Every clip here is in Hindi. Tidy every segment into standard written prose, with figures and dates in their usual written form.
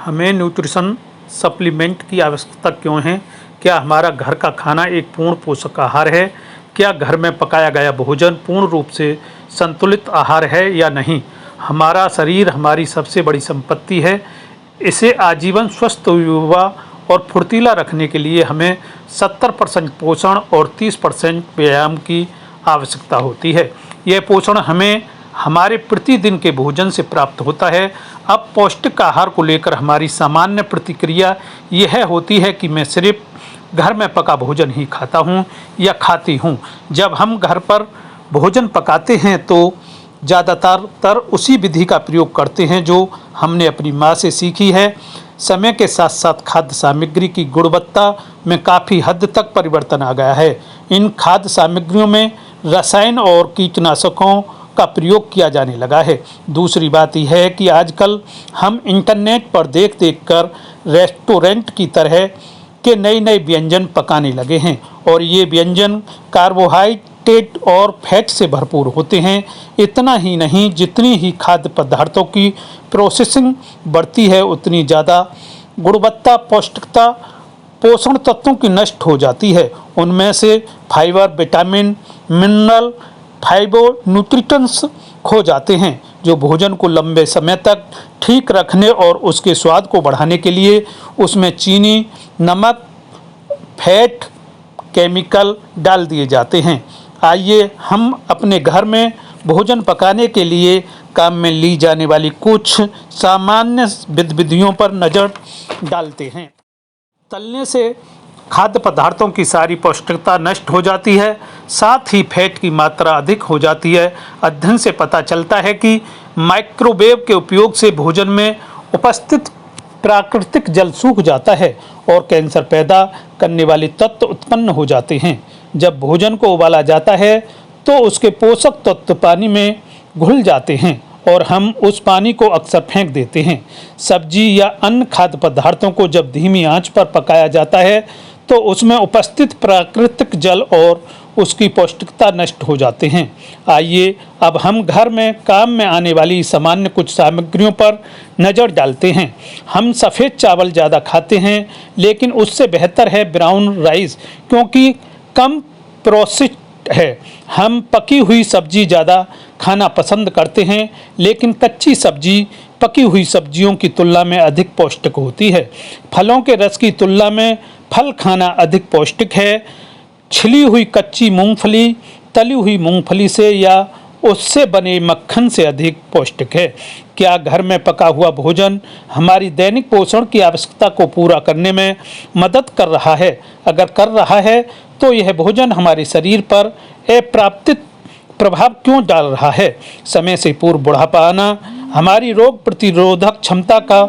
हमें न्यूट्रिशन सप्लीमेंट की आवश्यकता क्यों है? क्या हमारा घर का खाना एक पूर्ण पोषक आहार है? क्या घर में पकाया गया भोजन पूर्ण रूप से संतुलित आहार है या नहीं? हमारा शरीर हमारी सबसे बड़ी संपत्ति है। इसे आजीवन स्वस्थ, युवा और फुर्तीला रखने के लिए हमें 70% पोषण और 30% व्यायाम की आवश्यकता होती है। यह पोषण हमें हमारे प्रतिदिन के भोजन से प्राप्त होता है। अब पौष्टिक आहार को लेकर हमारी सामान्य प्रतिक्रिया यह होती है कि मैं सिर्फ घर में पका भोजन ही खाता हूँ या खाती हूँ। जब हम घर पर भोजन पकाते हैं तो ज़्यादातर उसी विधि का प्रयोग करते हैं जो हमने अपनी माँ से सीखी है। समय के साथ साथ खाद्य सामग्री की गुणवत्ता में काफ़ी हद तक परिवर्तन आ गया है। इन खाद्य सामग्रियों में रसायन और कीटनाशकों का प्रयोग किया जाने लगा है। दूसरी बात यह है कि आजकल हम इंटरनेट पर देख कर रेस्टोरेंट की तरह के नए व्यंजन पकाने लगे हैं और ये व्यंजन कार्बोहाइड्रेट और फैट से भरपूर होते हैं। इतना ही नहीं, जितनी ही खाद्य पदार्थों की प्रोसेसिंग बढ़ती है उतनी ज़्यादा गुणवत्ता, पौष्टिकता, पोषण तत्वों की नष्ट हो जाती है। उनमें से fibre, vitamin, mineral, fibre, nutrients खो जाते हैं जो भोजन को लंबे समय तक ठीक रखने और उसके स्वाद को बढ़ाने के लिए उसमें चीनी, नमक, फैट, केमिकल डाल दिए जाते हैं। आइए हम अपने घर में भोजन पकाने के लिए काम में ली जाने वाली कुछ सामान्य विधियों पर नज़र डालते हैं। तलने से खाद्य पदार्थों की सारी पौष्टिकता नष्ट हो जाती है, साथ ही फैट की मात्रा अधिक हो जाती है। अध्ययन से पता चलता है कि माइक्रोवेव के उपयोग से भोजन में उपस्थित प्राकृतिक जल सूख जाता है और कैंसर पैदा करने वाले तत्व उत्पन्न हो जाते हैं। जब भोजन को उबाला जाता है तो उसके पोषक तत्व पानी में घुल जाते हैं और हम उस पानी को अक्सर फेंक देते हैं। सब्जी या अन्य खाद्य पदार्थों को जब धीमी आंच पर पकाया जाता है तो उसमें उपस्थित प्राकृतिक जल और उसकी पौष्टिकता नष्ट हो जाते हैं। आइए अब हम घर में काम में आने वाली सामान्य कुछ सामग्रियों पर नज़र डालते हैं। हम सफ़ेद चावल ज़्यादा खाते हैं, लेकिन उससे बेहतर है ब्राउन राइस क्योंकि कम प्रोसेस्ड है। हम पकी हुई सब्जी ज़्यादा खाना पसंद करते हैं, लेकिन कच्ची सब्जी पकी हुई सब्जियों की तुलना में अधिक पौष्टिक होती है। फलों के रस की तुलना में फल खाना अधिक पौष्टिक है। छिली हुई कच्ची मूंगफली तली हुई मूंगफली से या उससे बने मक्खन से अधिक पौष्टिक है। क्या घर में पका हुआ भोजन हमारी दैनिक पोषण की आवश्यकता को पूरा करने में मदद कर रहा है? अगर कर रहा है तो यह भोजन हमारे शरीर पर अप्राप्तित प्रभाव क्यों डाल रहा है? समय से पूर्व बुढ़ापा आना, हमारी रोग प्रतिरोधक क्षमता का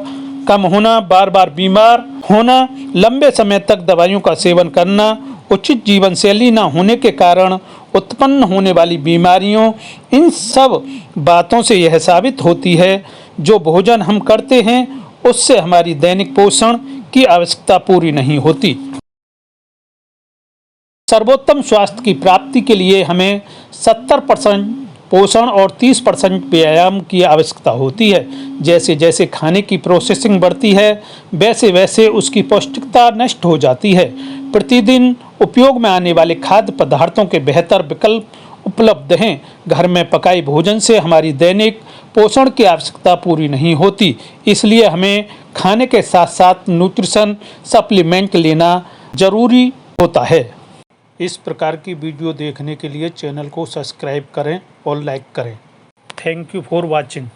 कम होना, बार बार बीमार होना, लंबे समय तक दवाइयों का सेवन करना, उचित जीवन शैली न होने के कारण उत्पन्न होने वाली बीमारियों, इन सब बातों से यह साबित होती है जो भोजन हम करते हैं उससे हमारी दैनिक पोषण की आवश्यकता पूरी नहीं होती। सर्वोत्तम स्वास्थ्य की प्राप्ति के लिए हमें 70% पोषण और 30% व्यायाम की आवश्यकता होती है। जैसे जैसे खाने की प्रोसेसिंग बढ़ती है वैसे वैसे उसकी पौष्टिकता नष्ट हो जाती है। प्रतिदिन उपयोग में आने वाले खाद्य पदार्थों के बेहतर विकल्प उपलब्ध हैं। घर में पकाए भोजन से हमारी दैनिक पोषण की आवश्यकता पूरी नहीं होती, इसलिए हमें खाने के साथ साथ न्यूट्रिशन सप्लीमेंट लेना जरूरी होता है। इस प्रकार की वीडियो देखने के लिए चैनल को सब्सक्राइब करें और लाइक करें। Thank you for watching.